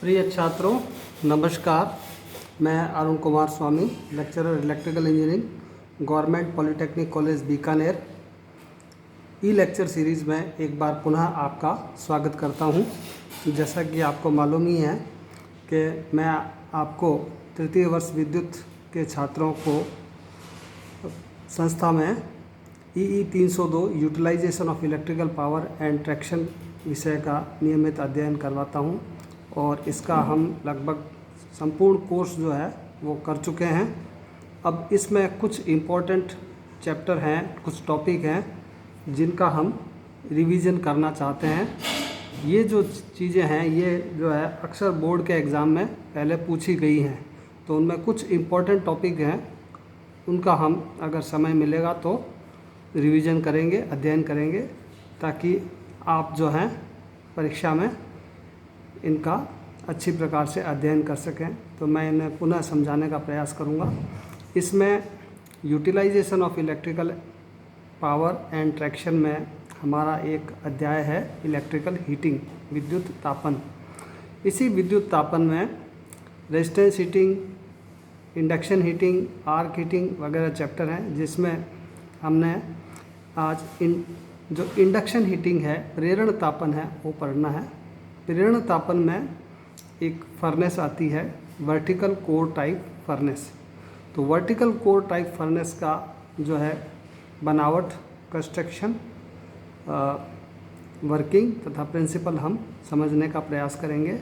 प्रिय छात्रों, नमस्कार। मैं Arun Kumar Swami, lecturer electrical engineering, government polytechnic college Bikaner. E lecture series में एक बार पुनः आपका स्वागत करता हूं। जैसा कि आपको मालूम ही है कि मैं आपको तृतीय वर्ष विद्युत के छात्रों को संस्था में EE 302 utilisation of electrical power and traction विषय का नियमित अध्ययन करवाता हूं और इसका हम लगभग संपूर्ण कोर्स जो है वो कर चुके हैं। अब इसमें कुछ इम्पोर्टेंट चैप्टर हैं, कुछ टॉपिक हैं जिनका हम रिवीजन करना चाहते हैं। ये जो चीज़ें हैं ये जो है अक्सर बोर्ड के एग्ज़ाम में पहले पूछी गई हैं, तो उनमें कुछ इम्पोर्टेंट टॉपिक हैं, उनका हम अगर समय मिलेगा तो रिवीजन करेंगे, अध्ययन करेंगे, ताकि आप जो हैं परीक्षा में इनका अच्छी प्रकार से अध्ययन कर सकें। तो मैं इन्हें पुनः समझाने का प्रयास करूंगा। इसमें utilisation of electrical power and traction में हमारा एक अध्याय है इलेक्ट्रिकल हीटिंग, विद्युत तापन। इसी विद्युत तापन में resistance heating, induction heating, arc heating वगैरह चैप्टर हैं, जिसमें हमने आज जो इंडक्शन हीटिंग है, प्रेरण तापन है, वो पढ़ना है। प्रेरण तापन में एक फर्नेस आती है, वर्टिकल कोर टाइप फर्नेस। तो वर्टिकल कोर टाइप फर्नेस का जो है बनावट, कंस्ट्रक्शन, वर्किंग तथा प्रिंसिपल हम समझने का प्रयास करेंगे।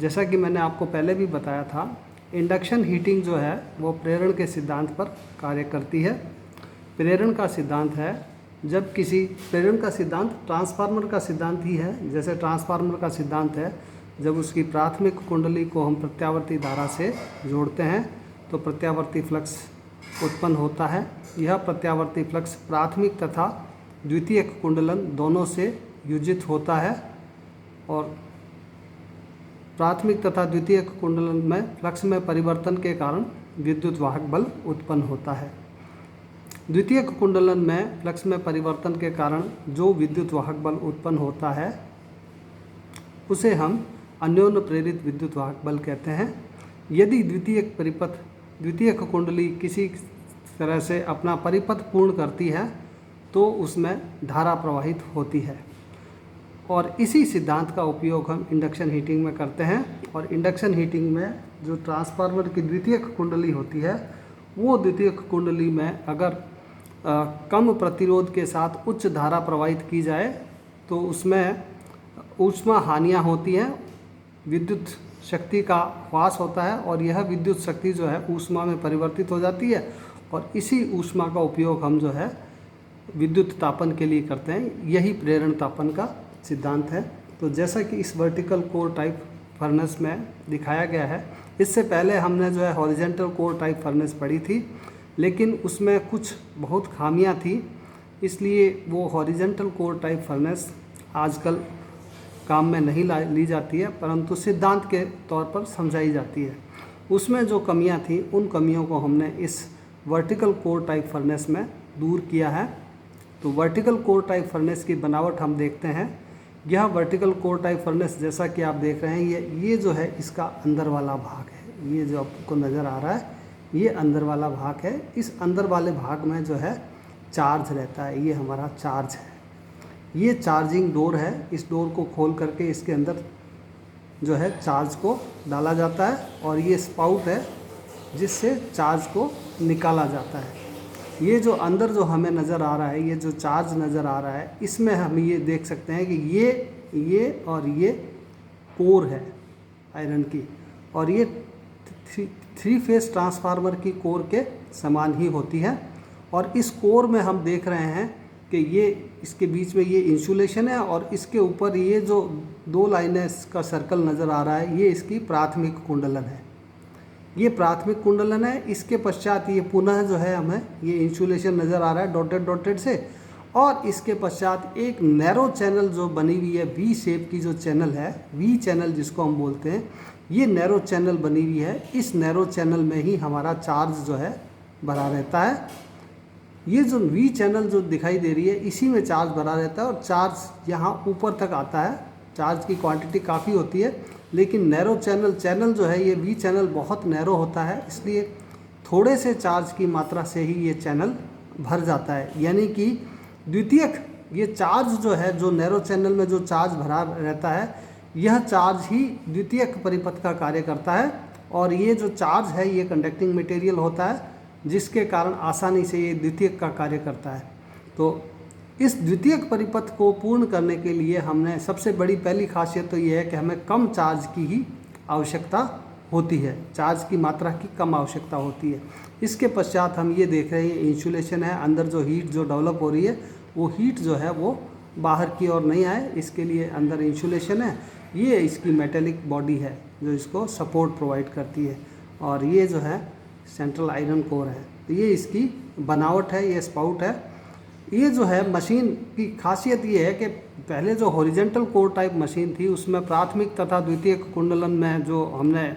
जैसा कि मैंने आपको पहले भी बताया था, इंडक्शन हीटिंग जो है वो प्रेरण के सिद्धांत पर कार्य करती है। प्रेरण का सिद्धांत है, जब किसी प्रेरण का सिद्धांत ट्रांसफार्मर का सिद्धांत ही है। जैसे ट्रांसफार्मर का सिद्धांत है, जब उसकी प्राथमिक कुंडली को हम प्रत्यावर्ती धारा से जोड़ते हैं तो प्रत्यावर्ती फ्लक्स उत्पन्न होता है। यह प्रत्यावर्ती फ्लक्स प्राथमिक तथा द्वितीयक कुंडलन दोनों से युजित होता है और प्राथमिक तथा द्वितीयक कुंडलन में फ्लक्स में परिवर्तन के कारण विद्युत वाहक बल उत्पन्न होता है। द्वितीयक कुंडलन में फ्लक्स में परिवर्तन के कारण जो विद्युत वाहक बल उत्पन्न होता है उसे हम अन्योन्य प्रेरित विद्युत वाहक बल कहते हैं। यदि द्वितीयक कुंडली किसी तरह से अपना परिपथ पूर्ण करती है तो उसमें धारा प्रवाहित होती है, और इसी सिद्धांत का उपयोग हम इंडक्शन हीटिंग में करते हैं। और इंडक्शन हीटिंग में जो ट्रांसफार्मर की द्वितीयक कुंडली होती है, वो द्वितीयक कुंडली में अगर कम प्रतिरोध के साथ उच्च धारा प्रवाहित की जाए तो उसमें ऊष्मा हानियाँ होती हैं, विद्युत शक्ति का ह्रास होता है और यह विद्युत शक्ति जो है ऊष्मा में परिवर्तित हो जाती है, और इसी ऊष्मा का उपयोग हम जो है विद्युत तापन के लिए करते हैं। यही प्रेरण तापन का सिद्धांत है। तो जैसा कि इस वर्टिकल कोर टाइप फर्नेस में दिखाया गया है, इससे पहले हमने जो है हॉरिजेंटल कोर टाइप फर्नेस पढ़ी थी, लेकिन उसमें कुछ बहुत खामियां थी, इसलिए वो हॉरिजेंटल कोर टाइप फर्नेस आजकल काम में नहीं ली जाती है, परंतु सिद्धांत के तौर पर समझाई जाती है। उसमें जो कमियां थी, उन कमियों को हमने इस वर्टिकल कोर टाइप फर्नेस में दूर किया है। तो वर्टिकल कोर टाइप फर्नेस की बनावट हम देखते हैं। यह वर्टिकल कोर टाइप फर्नेस, जैसा कि आप देख रहे हैं, ये जो है इसका अंदर वाला भाग है। ये जो आपको नज़र आ रहा है, ये अंदर वाला भाग है। इस अंदर वाले भाग में जो है चार्ज रहता है, ये हमारा चार्ज है। ये चार्जिंग डोर है। इस डोर को खोल करके इसके अंदर जो है चार्ज को डाला जाता है, और ये स्पाउट है जिससे चार्ज को निकाला जाता है। ये जो अंदर जो हमें नज़र आ रहा है, ये जो चार्ज नज़र आ रहा है, इसमें हम ये देख सकते हैं कि ये और ये कोर है आयरन की, और ये थ्री फेज ट्रांसफार्मर की कोर के समान ही होती है। और इस कोर में हम देख रहे हैं कि ये इसके बीच में ये इंसुलेशन है, और इसके ऊपर ये जो दो लाइनें का सर्कल नज़र आ रहा है, ये इसकी प्राथमिक कुंडलन है। ये प्राथमिक कुंडलन है। इसके पश्चात ये पुनः जो है हमें ये इंसुलेशन नज़र आ रहा है डॉटेड से, और इसके पश्चात एक नैरो चैनल जो बनी हुई है, वी शेप की जो चैनल है, वी चैनल जिसको हम बोलते हैं, ये नैरो चैनल बनी हुई है। इस नैरो चैनल में ही हमारा चार्ज जो है भरा रहता है। ये जो वी चैनल जो दिखाई दे रही है, इसी में चार्ज भरा रहता है, और चार्ज यहाँ ऊपर तक आता है। चार्ज की क्वांटिटी काफ़ी होती है, लेकिन नैरो चैनल जो है ये वी चैनल बहुत नैरो होता है, इसलिए थोड़े से चार्ज की मात्रा से ही ये चैनल भर जाता है। यानी कि द्वितीयक ये चार्ज जो है, जो नैरो चैनल में जो चार्ज भरा रहता है, यह चार्ज ही द्वितीयक परिपथ का कार्य करता है। और ये जो चार्ज है ये कंडक्टिंग मटेरियल होता है, जिसके कारण आसानी से ये द्वितीयक का कार्य करता है। तो इस द्वितीयक परिपथ को पूर्ण करने के लिए हमने सबसे बड़ी पहली खासियत तो ये है कि हमें कम चार्ज की ही आवश्यकता होती है, चार्ज की मात्रा की कम आवश्यकता होती है। इसके पश्चात हम ये देख रहे हैं इंसुलेशन है, अंदर जो हीट जो डेवलप हो रही है वो हीट जो है वो बाहर की ओर नहीं आए, इसके लिए अंदर इंसुलेशन है। ये इसकी मेटेलिक बॉडी है जो इसको सपोर्ट प्रोवाइड करती है, और ये जो है सेंट्रल आयरन कोर है। तो ये इसकी बनावट है, ये स्पाउट है। ये जो है मशीन की खासियत ये है कि पहले जो हॉरिजेंटल कोर टाइप मशीन थी उसमें प्राथमिक तथा द्वितीयक कुंडलन में जो हमने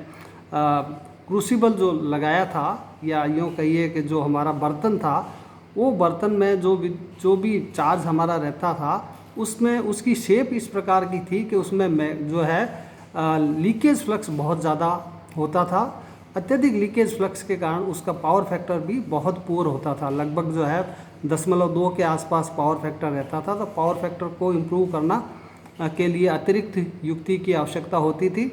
क्रूसिबल जो लगाया था, या यूँ कहिए कि जो हमारा बर्तन था, वो बर्तन में जो भी चार्ज हमारा रहता था उसमें उसकी शेप इस प्रकार की थी कि उसमें जो है लीकेज फ्लक्स बहुत ज़्यादा होता था। अत्यधिक लीकेज फ्लक्स के कारण उसका पावर फैक्टर भी बहुत पुअर होता था, लगभग जो है 0.2 के आसपास पावर फैक्टर रहता था। तो पावर फैक्टर को इम्प्रूव करना के लिए अतिरिक्त युक्ति की आवश्यकता होती थी।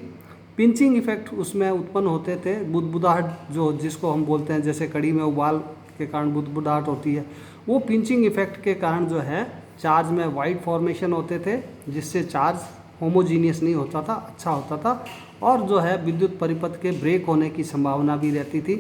पिंचिंग इफेक्ट उसमें उत्पन्न होते थे, बुदबुदाहट जो जिसको हम बोलते हैं, जैसे कड़ी में उबाल के कारण बुदबुदाहट होती है, वो पिंचिंग इफेक्ट के कारण जो है चार्ज में वाइड फॉर्मेशन होते थे, जिससे चार्ज होमोजीनियस नहीं होता था, अच्छा होता था, और जो है विद्युत परिपथ के ब्रेक होने की संभावना भी रहती थी।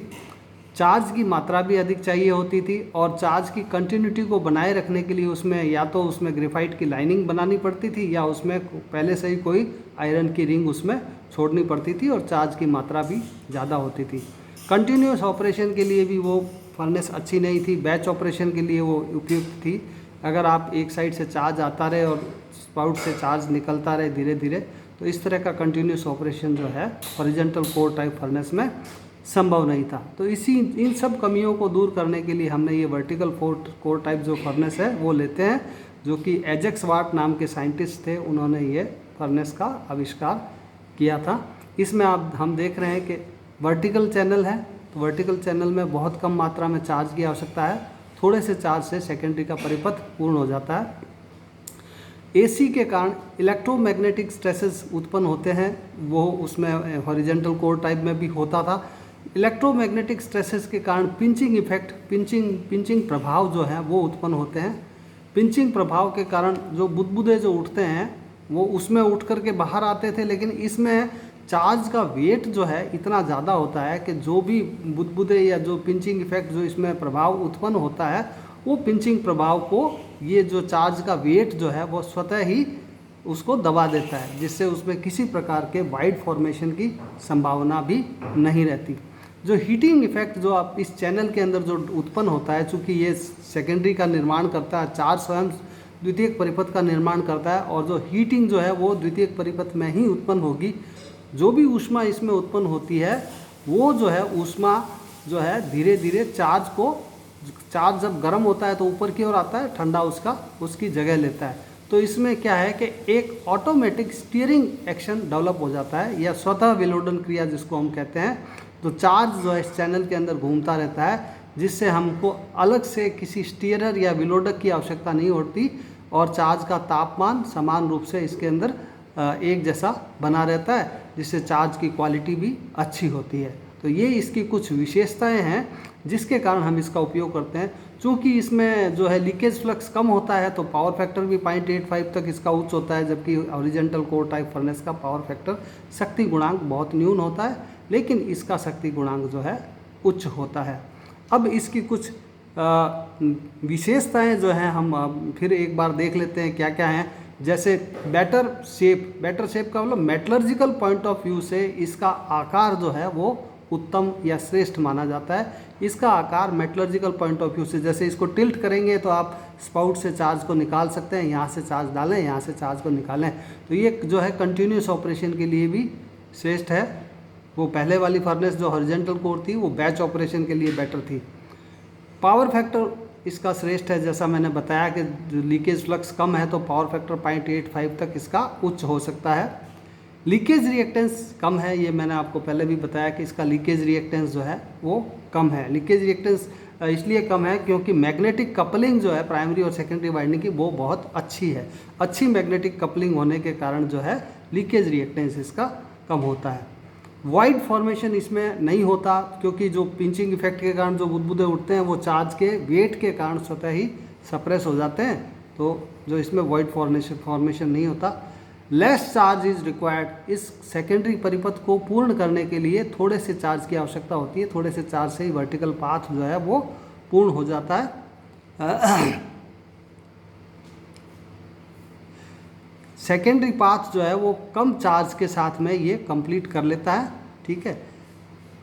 चार्ज की मात्रा भी अधिक चाहिए होती थी, और चार्ज की कंटिन्यूटी को बनाए रखने के लिए उसमें या तो उसमें ग्रेफाइट की लाइनिंग बनानी पड़ती थी, या उसमें पहले से ही कोई आयरन की रिंग उसमें छोड़नी पड़ती थी, और चार्ज की मात्रा भी ज़्यादा होती थी। कंटिन्यूस ऑपरेशन के लिए भी वो फर्नेस अच्छी नहीं थी, बैच ऑपरेशन के लिए वो उपयुक्त थी। अगर आप एक साइड से चार्ज आता रहे और स्पाउट से चार्ज निकलता रहे धीरे धीरे, तो इस तरह का कंटिन्यूस ऑपरेशन जो है हॉरिजॉन्टल कोर टाइप फर्नेस में संभव नहीं था। तो इन सब कमियों को दूर करने के लिए हमने ये वर्टिकल कोर टाइप जो फर्नेस है वो लेते हैं, जो कि एजेक्स वाट नाम के साइंटिस्ट थे, उन्होंने ये फर्नेस का आविष्कार किया था। इसमें हम देख रहे हैं कि वर्टिकल चैनल है, तो वर्टिकल चैनल में बहुत कम मात्रा में चार्ज की आवश्यकता है, थोड़े से चार्ज से सेकेंडरी का परिपथ पूर्ण हो जाता है। एसी के कारण इलेक्ट्रोमैग्नेटिक स्ट्रेसेस उत्पन्न होते हैं, वो उसमें हॉरिजॉन्टल कोर टाइप में भी होता था। इलेक्ट्रोमैग्नेटिक स्ट्रेसेस के कारण पिंचिंग इफेक्ट, पिंचिंग प्रभाव जो है वो उत्पन्न होते हैं। पिंचिंग प्रभाव के कारण जो बुदबुदे जो उठते हैं वो उसमें उठ करके बाहर आते थे, लेकिन इसमें चार्ज का वेट जो है इतना ज़्यादा होता है कि जो भी बुदबुदे या जो पिंचिंग इफेक्ट जो इसमें प्रभाव उत्पन्न होता है, वो पिंचिंग प्रभाव को ये जो चार्ज का वेट जो है वो स्वतः ही उसको दबा देता है, जिससे उसमें किसी प्रकार के वाइड फॉर्मेशन की संभावना भी नहीं रहती। जो हीटिंग इफेक्ट जो आप इस चैनल के अंदर जो उत्पन्न होता है, चूँकि ये सेकेंडरी का निर्माण करता है, चार्ज स्वयं द्वितीयक परिपथ का निर्माण करता है, और जो हीटिंग जो है वो द्वितीयक परिपथ में ही उत्पन्न होगी। जो भी ऊष्मा इसमें उत्पन्न होती है वो जो है ऊष्मा जो है धीरे धीरे चार्ज जब गर्म होता है तो ऊपर की ओर आता है, ठंडा उसकी जगह लेता है। तो इसमें क्या है कि एक ऑटोमेटिक स्टीयरिंग एक्शन डेवलप हो जाता है, या स्वतः विलोडन क्रिया जिसको हम कहते हैं। तो चार्ज जो है इस चैनल के अंदर घूमता रहता है, जिससे हमको अलग से किसी स्टीयरर या विलोडक की आवश्यकता नहीं होती, और चार्ज का तापमान समान रूप से इसके अंदर एक जैसा बना रहता है, जिससे चार्ज की क्वालिटी भी अच्छी होती है। तो ये इसकी कुछ विशेषताएं हैं जिसके कारण हम इसका उपयोग करते हैं। चूँकि इसमें जो है लीकेज फ्लक्स कम होता है, तो पावर फैक्टर भी 0.85 तक इसका उच्च होता है, जबकि हॉरिजॉन्टल कोर टाइप फर्नेस का पावर फैक्टर शक्ति गुणांक बहुत न्यून होता है, लेकिन इसका शक्ति गुणांक जो है उच्च होता है। अब इसकी कुछ विशेषताएं जो हैं हम फिर एक बार देख लेते हैं क्या क्या हैं। जैसे बेटर शेप का मतलब मेटलर्जिकल पॉइंट ऑफ व्यू से इसका आकार जो है वो उत्तम या श्रेष्ठ माना जाता है। इसका आकार मेटलर्जिकल पॉइंट ऑफ व्यू से, जैसे इसको टिल्ट करेंगे तो आप स्पाउट से चार्ज को निकाल सकते हैं, यहाँ से चार्ज डालें, यहाँ से चार्ज को निकालें, तो ये जो है कंटिन्यूस ऑपरेशन के लिए भी श्रेष्ठ है। वो पहले वाली फर्नेस जो हॉरिजॉन्टल कोर थी वो बैच ऑपरेशन के लिए बेटर थी। पावर फैक्टर इसका श्रेष्ठ है, जैसा मैंने बताया कि लीकेज फ्लक्स कम है तो पावर फैक्टर 0.85 तक इसका उच्च हो सकता है। लीकेज रिएक्टेंस कम है, ये मैंने आपको पहले भी बताया कि इसका लीकेज रिएक्टेंस जो है वो कम है। लीकेज रिएक्टेंस इसलिए कम है क्योंकि मैग्नेटिक कपलिंग जो है प्राइमरी और सेकेंडरी वाइंडिंग की वो बहुत अच्छी है। अच्छी मैग्नेटिक कपलिंग होने के कारण जो है लीकेज रिएक्टेंस इसका कम होता है। वॉइड फॉर्मेशन इसमें नहीं होता क्योंकि जो पिंचिंग इफेक्ट के कारण जो बुदबुदे उठते हैं वो चार्ज के वेट के कारण स्वतः ही सप्रेस हो जाते हैं, तो जो इसमें वॉइड फॉर्मेशन नहीं होता। लेस चार्ज इज रिक्वायर्ड, इस सेकेंडरी परिपथ को पूर्ण करने के लिए थोड़े से चार्ज की आवश्यकता होती है। थोड़े से चार्ज से ही वर्टिकल पाथ जो है वो पूर्ण हो जाता है। सेकेंडरी पाथ जो है वो कम चार्ज के साथ में ये कंप्लीट कर लेता है, ठीक है।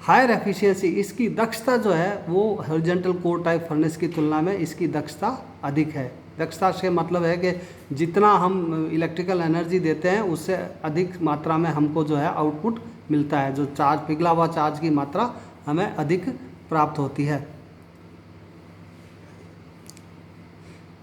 हायर एफिशिएंसी, इसकी दक्षता जो है वो हॉरिजॉन्टल कोर टाइप फर्नेस की तुलना में इसकी दक्षता अधिक है। दक्षता से मतलब है कि जितना हम इलेक्ट्रिकल एनर्जी देते हैं उससे अधिक मात्रा में हमको जो है आउटपुट मिलता है, जो चार्ज पिघला हुआ चार्ज की मात्रा हमें अधिक प्राप्त होती है।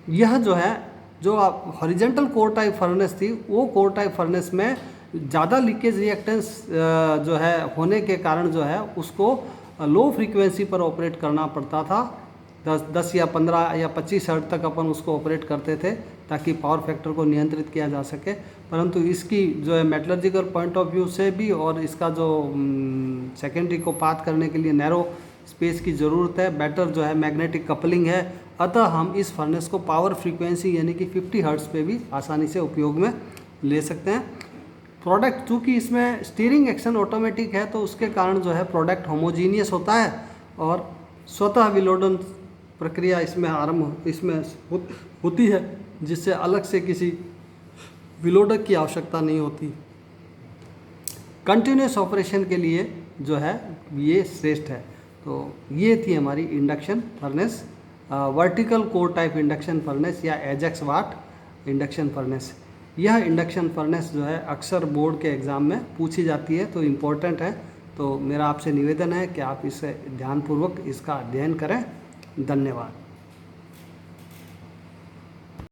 यह जो है जो हॉरिजॉन्टल कोर टाइप फर्नेस थी वो कोर टाइप फर्नेस में ज़्यादा लीकेज रिएक्टेंस जो है होने के कारण जो है उसको लो फ्रीक्वेंसी पर ऑपरेट करना पड़ता था। 10 या 15 या 25 हर्ट्ज तक अपन उसको ऑपरेट करते थे ताकि पावर फैक्टर को नियंत्रित किया जा सके। परंतु इसकी जो है मेटलर्जिकल पॉइंट ऑफ व्यू से भी और इसका जो सेकेंडरी को पाथ करने के लिए नैरो स्पेस की ज़रूरत है, बेटर जो है मैग्नेटिक कपलिंग है, अतः हम इस फर्नेस को पावर फ्रीक्वेंसी यानी कि 50 हर्ट्ज पे भी आसानी से उपयोग में ले सकते हैं। प्रोडक्ट चूँकि इसमें स्टीयरिंग एक्शन ऑटोमेटिक है तो उसके कारण जो है प्रोडक्ट होमोजीनियस होता है और स्वतः विलोडन प्रक्रिया इसमें होती है, जिससे अलग से किसी विलोडक की आवश्यकता नहीं होती। कंटिन्यूस ऑपरेशन के लिए जो है ये श्रेष्ठ है। तो ये थी हमारी induction furnace, vertical core type induction furnace या एजेक्स वाट इंडक्शन फर्नेस। यह इंडक्शन फर्नेस जो है अक्सर बोर्ड के एग्ज़ाम में पूछी जाती है, तो इम्पोर्टेंट है। तो मेरा आपसे निवेदन है कि आप इसे ध्यानपूर्वक इसका अध्ययन करें। धन्यवाद।